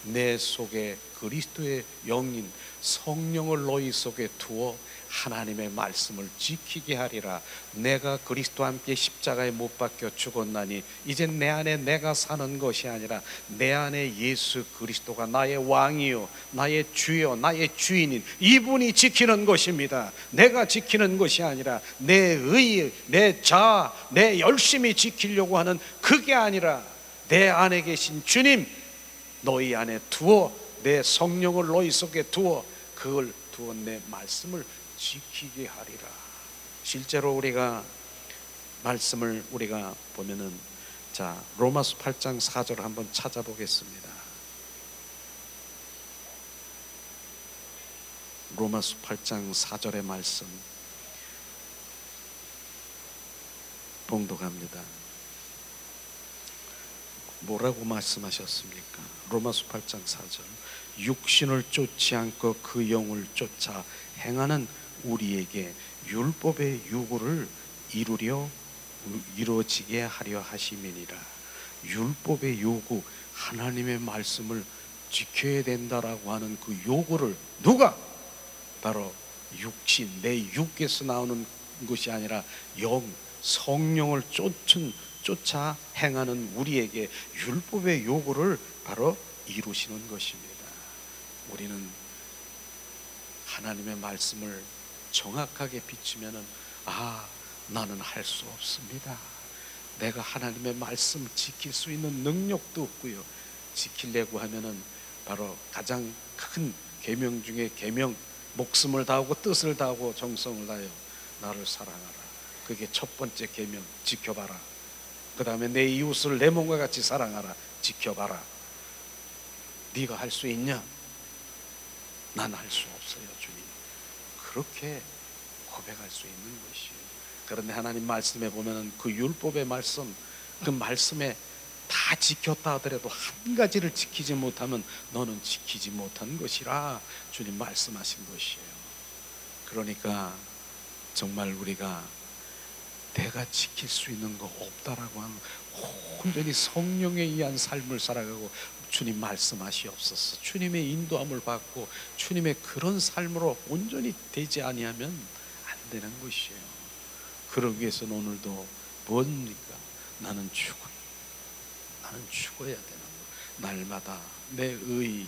내 속에 그리스도의 영인 성령을 너희 속에 두어 하나님의 말씀을 지키게 하리라. 내가 그리스도와 함께 십자가에 못 박혀 죽었나니 이제 내 안에 내가 사는 것이 아니라 내 안에 예수 그리스도가 나의 왕이요 나의 주요 나의 주인인 이분이 지키는 것입니다. 내가 지키는 것이 아니라 내 의, 내 자아, 내 열심히 지키려고 하는 그게 아니라 내 안에 계신 주님 너희 안에 두어, 내 성령을 너희 속에 두어, 그걸 두어 내 말씀을 지키게 하리라. 실제로 우리가 말씀을 우리가 보면은, 자, 로마서 8장 4절을 한번 찾아보겠습니다. 로마서 8장 4절의 말씀 봉독합니다. 뭐라고 말씀하셨습니까? 로마서 8장 4절. 육신을 쫓지 않고 그 영을 쫓아 행하는 우리에게 율법의 요구를 이루어지게 하려 하심이니라. 율법의 요구, 하나님의 말씀을 지켜야 된다라고 하는 그 요구를 누가? 바로 육신, 내 육에서 나오는 것이 아니라 영, 성령을 쫓아 행하는 우리에게 율법의 요구를 바로 이루시는 것입니다. 우리는 하나님의 말씀을 정확하게 비추면은, 아, 나는 할 수 없습니다. 내가 하나님의 말씀 지킬 수 있는 능력도 없고요. 지키려고 하면은 바로 가장 큰 계명 중에 계명, 목숨을 다하고 뜻을 다하고 정성을 다하여 나를 사랑하라. 그게 첫 번째 계명, 지켜봐라. 그 다음에 내 이웃을 내 몸과 같이 사랑하라. 지켜봐라. 네가 할 수 있냐? 난 할 수 없어요, 주님. 그렇게 고백할 수 있는 것이에요. 그런데 하나님 말씀에 보면은 그 율법의 말씀, 그 말씀에 다 지켰다 하더라도 한 가지를 지키지 못하면 너는 지키지 못한 것이라 주님 말씀하신 것이에요. 그러니까 정말 우리가 내가 지킬 수 있는 거 없다라고 하는, 온전히 성령에 의한 삶을 살아가고 주님 말씀하시옵소서. 주님의 인도함을 받고 주님의 그런 삶으로 온전히 되지 아니하면 안 되는 것이에요. 그러기 위해서는 오늘도 뭡니까? 나는 죽어야 되는 거. 날마다 내 의,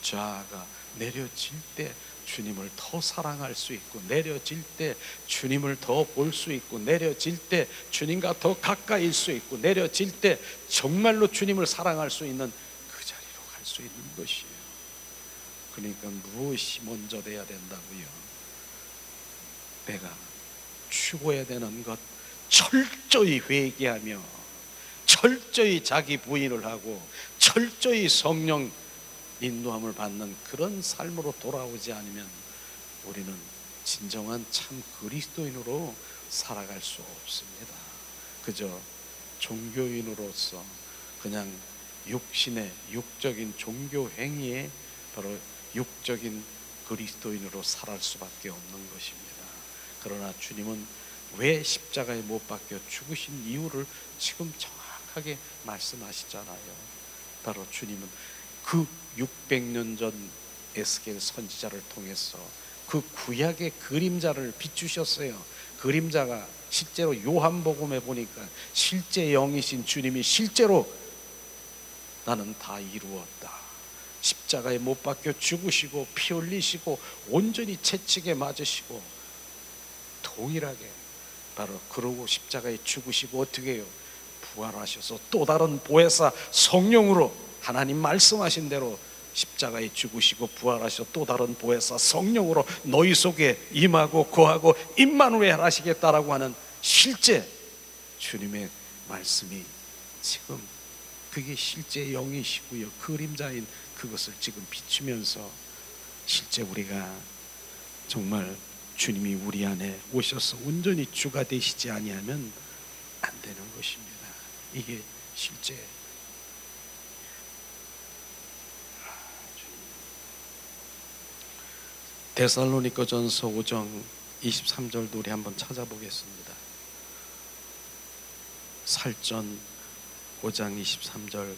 자아가 내려질 때 주님을 더 사랑할 수 있고, 내려질 때 주님을 더 볼 수 있고, 내려질 때 주님과 더 가까이일 수 있고, 내려질 때 정말로 주님을 사랑할 수 있는 그 자리로 갈 수 있는 것이에요. 그러니까 무엇이 먼저 돼야 된다고요? 내가 죽어야 되는 것, 철저히 회개하며 철저히 자기 부인을 하고 철저히 성령 인도함을 받는 그런 삶으로 돌아오지 않으면 우리는 진정한 참 그리스도인으로 살아갈 수 없습니다. 그저 종교인으로서 그냥 육신의 육적인 종교 행위에 바로 육적인 그리스도인으로 살아갈 수밖에 없는 것입니다. 그러나 주님은 왜 십자가에 못 박혀 죽으신 이유를 지금 정확하게 말씀하시잖아요. 바로 주님은 그 600년 전 에스겔 선지자를 통해서 그 구약의 그림자를 비추셨어요. 그림자가 실제로 요한복음에 보니까 실제 영이신 주님이 실제로 나는 다 이루었다, 십자가에 못 박혀 죽으시고 피 흘리시고 온전히 채찍에 맞으시고 동일하게 바로 그러고 십자가에 죽으시고 어떻게 해요? 부활하셔서 또 다른 보혜사 성령으로 하나님 말씀하신 대로 십자가에 죽으시고 부활하셔 또 다른 보혜사 성령으로 너희 속에 임하고 거하고 임마누엘 하시겠다라고 하는 실제 주님의 말씀이 지금 그게 실제 영이시고요, 그림자인 그것을 지금 비추면서 실제 우리가 정말 주님이 우리 안에 오셔서 온전히 주가 되시지 아니하면 안 되는 것입니다. 이게 실제 데살로니가전서 5장 23절도 우리 한번 찾아보겠습니다. 살전 5장 23절.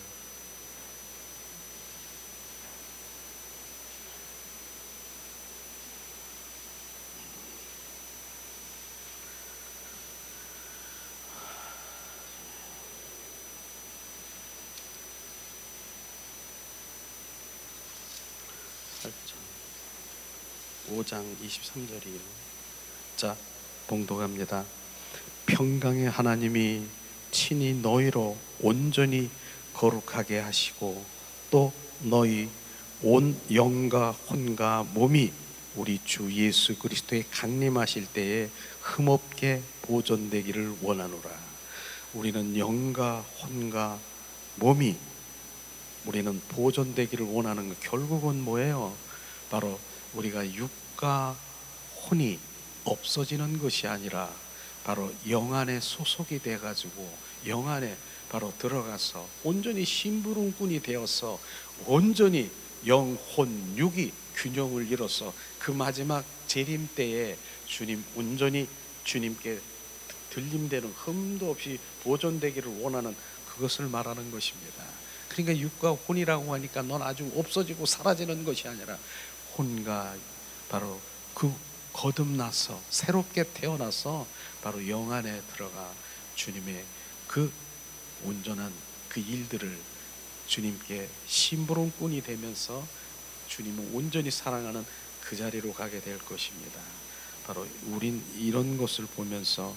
살전 5장 23절이에요. 자, 봉독합니다. 평강의 하나님이 친히 너희로 온전히 거룩하게 하시고 또 너희 온 영과 혼과 몸이 우리 주 예수 그리스도의 강림하실 때에 흠없게 보존되기를 원하노라. 우리는 영과 혼과 몸이 우리는 보존되기를 원하는 것, 결국은 뭐예요? 바로 우리가 육과 혼이 없어지는 것이 아니라 바로 영 안에 소속이 돼가지고 영 안에 바로 들어가서 온전히 심부름꾼이 되어서 온전히 영, 혼, 육이 균형을 이뤄서 그 마지막 재림 때에 주님 온전히 주님께 들림되는 흠도 없이 보존되기를 원하는 그것을 말하는 것입니다. 그러니까 육과 혼이라고 하니까 넌 아주 없어지고 사라지는 것이 아니라 혼과 바로 그 거듭나서 새롭게 태어나서 바로 영 안에 들어가 주님의 그 온전한 그 일들을 주님께 심부름꾼이 되면서 주님을 온전히 사랑하는 그 자리로 가게 될 것입니다. 바로 우린 이런 것을 보면서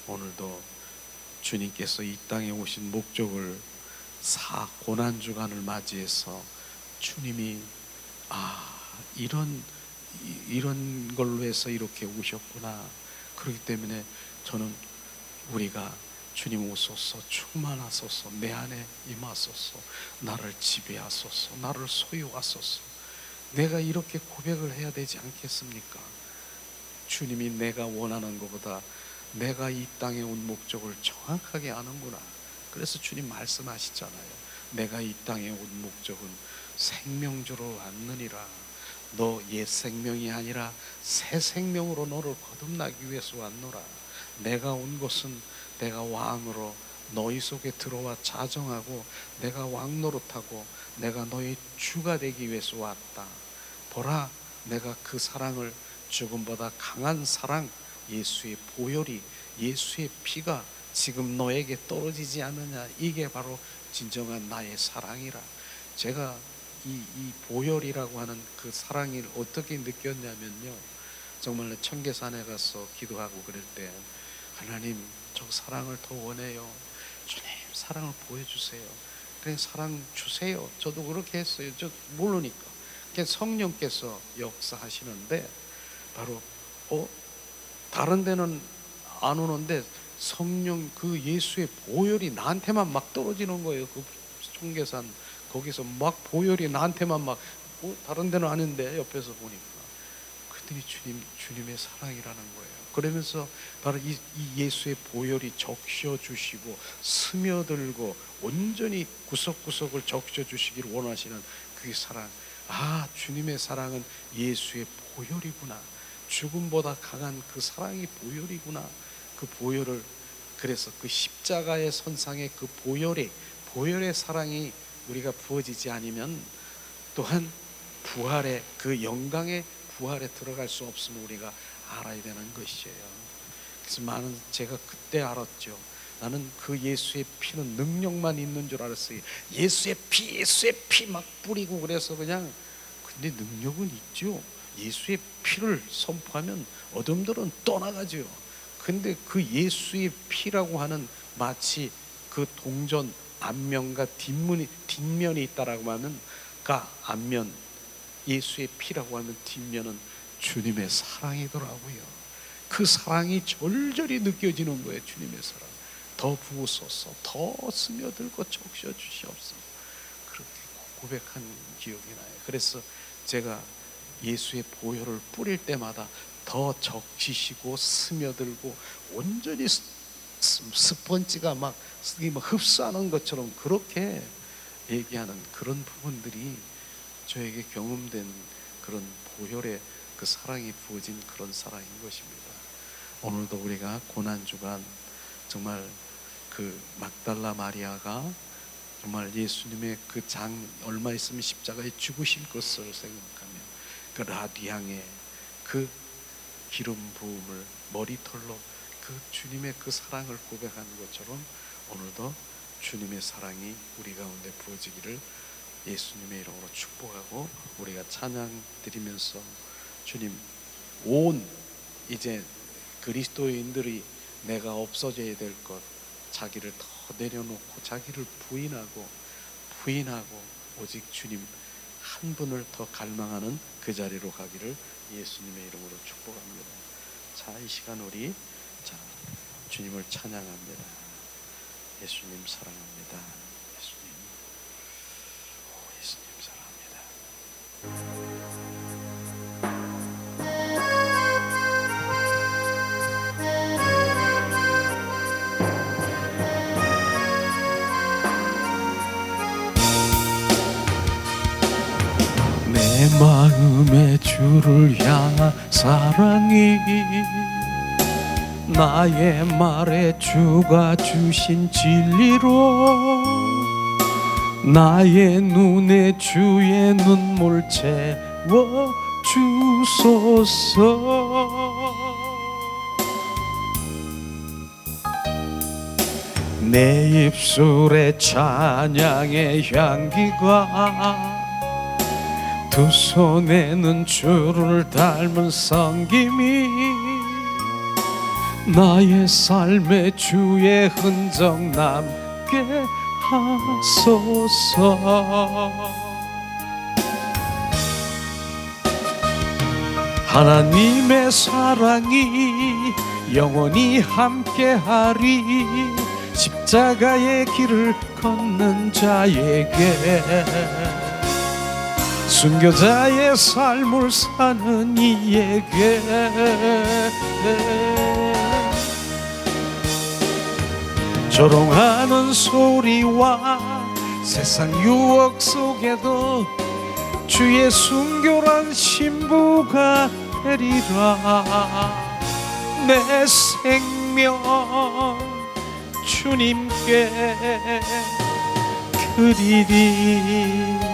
오늘도 주님께서 이 땅에 오신 목적을 고난주간을 맞이해서 주님이 이런 걸로 해서 이렇게 오셨구나. 그렇기 때문에 저는 우리가 주님 오소서, 충만하소서, 내 안에 임하소서, 나를 지배하소서, 나를 소유하소서, 내가 이렇게 고백을 해야 되지 않겠습니까? 주님이 내가 원하는 것보다 내가 이 땅에 온 목적을 정확하게 아는구나. 그래서 주님 말씀하시잖아요. 내가 이 땅에 온 목적은 생명주로 왔느니라. 너 옛 생명이 아니라 새 생명으로 너를 거듭나기 위해서 왔노라. 내가 온 것은 내가 왕으로 너희 속에 들어와 자정하고 내가 왕노릇하고 내가 너희 주가 되기 위해서 왔다. 보라, 내가 그 사랑을 죽음보다 강한 사랑, 예수의 보혈이, 예수의 피가 지금 너에게 떨어지지 않느냐. 이게 바로 진정한 나의 사랑이라. 제가 이 보혈이라고 하는 그 사랑을 어떻게 느꼈냐면요, 정말 청계산에 가서 기도하고 그럴 때 하나님, 저 사랑을 더 원해요. 주님, 사랑을 보여주세요. 그냥 사랑 주세요. 저도 그렇게 했어요. 저 모르니까. 그냥 성령께서 역사하시는데 바로 다른 데는 안 오는데 성령 그 예수의 보혈이 나한테만 막 떨어지는 거예요. 그 청계산 거기서 막 보혈이 나한테만 막 다른 데는 아닌데 옆에서 보니까 그랬더니 주님의 사랑이라는 거예요. 그러면서 바로 이 예수의 보혈이 적셔 주시고 스며들고 온전히 구석구석을 적셔 주시기를 원하시는 그 사랑. 주님의 사랑은 예수의 보혈이구나. 죽음보다 강한 그 사랑이 보혈이구나. 그 보혈을, 그래서 그 십자가의 선상의 그 보혈의 사랑이 우리가 부어지지 않으면 또한 부활의 그 영광의 부활에 들어갈 수 없음을 우리가 알아야 되는 것이에요. 그래서 제가 그때 알았죠. 나는 그 예수의 피는 능력만 있는 줄 알았어요. 예수의 피 막 뿌리고 그래서 그냥. 근데 능력은 있죠. 예수의 피를 선포하면 어둠들은 떠나가죠. 근데 그 예수의 피라고 하는 마치 그 동전 앞면과 뒷면이 있다라고 하면 그 앞면 예수의 피라고 하면 뒷면은 주님의 사랑이더라고요. 그 사랑이 절절히 느껴지는 거예요. 주님의 사랑. 더 부으소서, 더 스며들고 적셔 주시옵소서. 그렇게 고백한 기억이 나요. 그래서 제가 예수의 보혈을 뿌릴 때마다 더 적시시고 스며들고 온전히 스펀지가 막 흡수하는 것처럼 그렇게 얘기하는 그런 부분들이 저에게 경험된 그런 보혈의 그 사랑이 부어진 그런 사랑인 것입니다. 오늘도 우리가 고난주간 정말 그 막달라 마리아가 정말 예수님의 그 얼마 있으면 십자가에 죽으실 것을 생각하며 그 라디향의 그 기름 부음을 머리털로 그 주님의 그 사랑을 고백하는 것처럼 오늘도 주님의 사랑이 우리 가운데 부어지기를 예수님의 이름으로 축복하고 우리가 찬양 드리면서 주님 이제 그리스도인들이 내가 없어져야 될 것 자기를 더 내려놓고 자기를 부인하고 오직 주님 한 분을 더 갈망하는 그 자리로 가기를 예수님의 이름으로 축복합니다. 자, 이 시간 우리 주님을 찬양합니다. 예수님 사랑합니다. 예수님 사랑합니다. 내 마음의 주를 향한 사랑이 나의 말에 주가 주신 진리로 나의 눈에 주의 눈물 채워 주소서. 내 입술에 찬양의 향기가 두 손에는 주를 닮은 섬김이 나의 삶에 주의 흔적 남게 하소서. 하나님의 사랑이 영원히 함께하리. 십자가의 길을 걷는 자에게 순교자의 삶을 사는 이에게 조롱하는 소리와 세상 유혹 속에도 주의 순결한 신부가 되리라. 내 생명 주님께 드리리.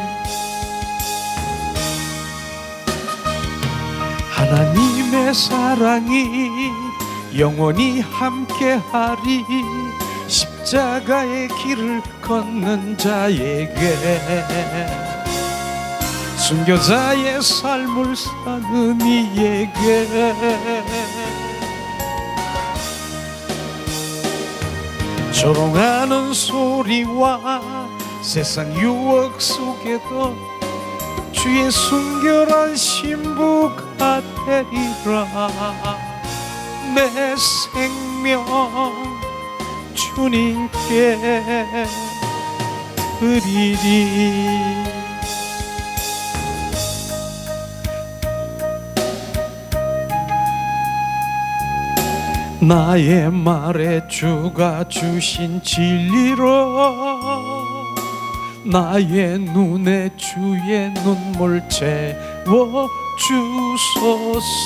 하나님의 사랑이 영원히 함께하리. 십자가의 길을 걷는 자에게 순교자의 삶을 사는 이에게 조롱하는 소리와 세상 유혹 속에도 주의 순결한 신부가 되리라. 내 생명 주님께 드리리. 나의 말에 주가 주신 진리로 나의 눈에 주의 눈물 채워 주소서.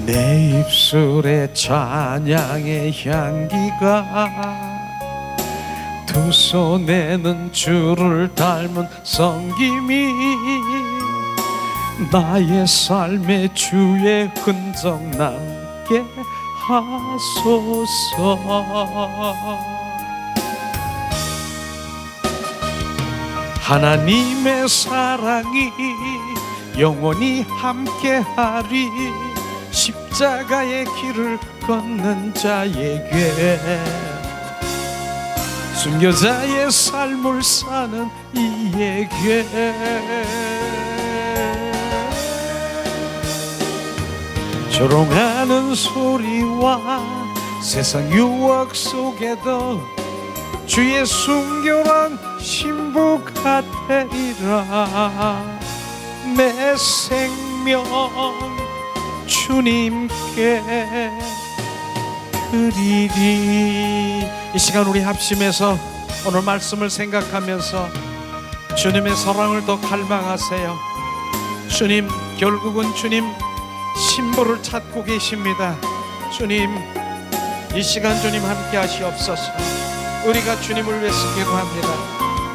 내 입술에 찬양의 향기가 두 손에는 주를 닮은 섬김이 나의 삶의 주의 흔적 남게 하소서. 하나님의 사랑이 영원히 함께하리. 십자가의 길을 걷는 자에게 순교자의 삶을 사는 이에게 조롱하는 소리와 세상 유혹 속에도 주의 순결한 신부 같으리라. 내 생명 주님께 드리리. 이 시간 우리 합심해서 오늘 말씀을 생각하면서 주님의 사랑을 더 갈망하세요. 주님, 결국은 주님 신부를 찾고 계십니다. 주님, 이 시간 주님 함께 하시옵소서. 우리가 주님을 위해서 기도합니다.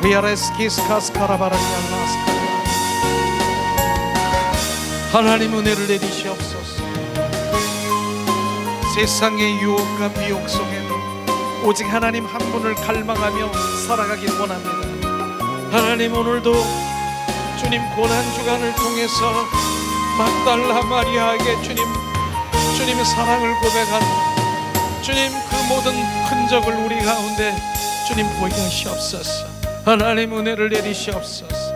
위아레스키스카스카라바라니알라스카. 하나님 은혜를 내리시옵소서. 세상의 유혹과 미혹 속에도 오직 하나님 한 분을 갈망하며 살아가길 원합니다. 하나님, 오늘도 주님 고난주간을 통해서 막달라 마리아에게 주님의 사랑을 고백하는 주님 그 모든 흔적을 우리 가운데 주님 보게 하시옵소서. 하나님 은혜를 내리시옵소서.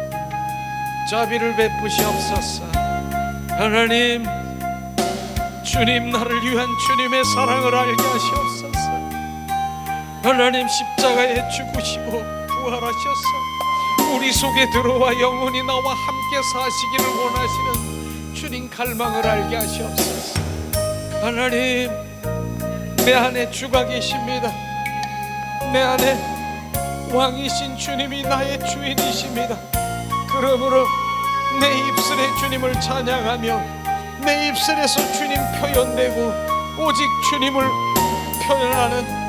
자비를 베푸시옵소서. 하나님, 주님 나를 위한 주님의 사랑을 알게 하시옵소서. 하나님, 십자가에 죽으시고 부활하셔서 우리 속에 들어와 영원히 나와 함께 사시기를 원하시는 주님 갈망을 알게 하시옵소서. 하나님, 내 안에 주가 계십니다. 내 안에 왕이신 주님이 나의 주인이십니다. 그러므로 내 입술에 주님을 찬양하며 내 입술에서 주님 표현되고 오직 주님을 표현하는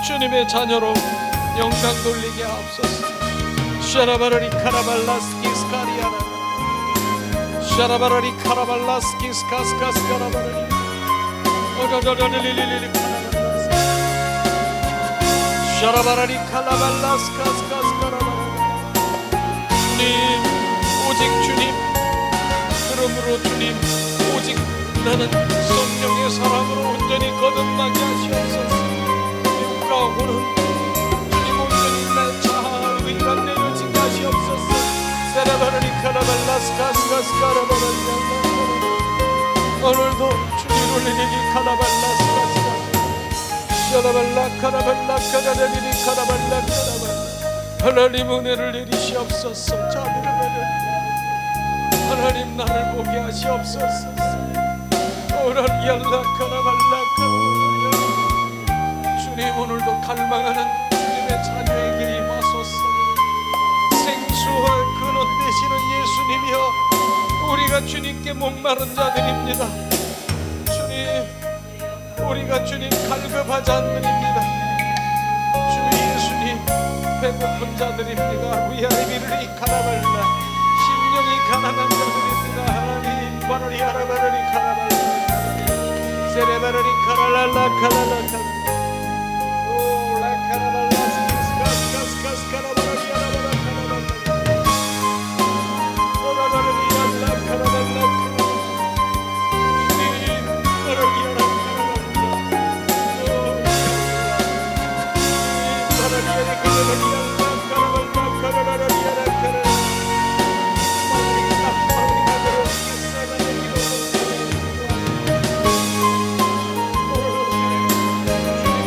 주님의 자녀로 영광 돌리게 하옵소서. 샤라바라리 카라발라스키스카리아라 샤라바라리 카라발라스키스카스카스카라바라리 오라라라리리리리 샤라바라리 카라발라스카스카스카라바라리. 주님, 오직 주님. 그러므로 주님, 오직 나는 성령의 사랑으로 온전히 거듭나게 하시옵소서. 육과 혼은 주님 온전히 내 자아의가 내려지게 하시옵소서. 세라바라리 카라발라스카스카스카라바라리. 오늘도 주님을 내리니 카라발라스카스카 샤라발라 카라발라 카라레리니 카라발라 카라발라. 하나님 은혜를 내리시옵소서. 자비를 베풀 하나님 나를 보게 하시옵소서. 오라리알라 카라발라 카라발라. 주님, 오늘도 갈망하는 주님의 자녀의 길이 마소서. 생수와 근원 되시는 예수님이여, 우리가 주님께 목마른 자들입니다. 주님, 우리가 주님 갈급한 자들입니다. 주 예수님, 배고픈 자들입니다. 위아리비르리 카라발라. 심령이 가난한 자들입니다. 하나님, 바라리 아라바라리 카라발라 세레바라리 카랄랄라 카랄라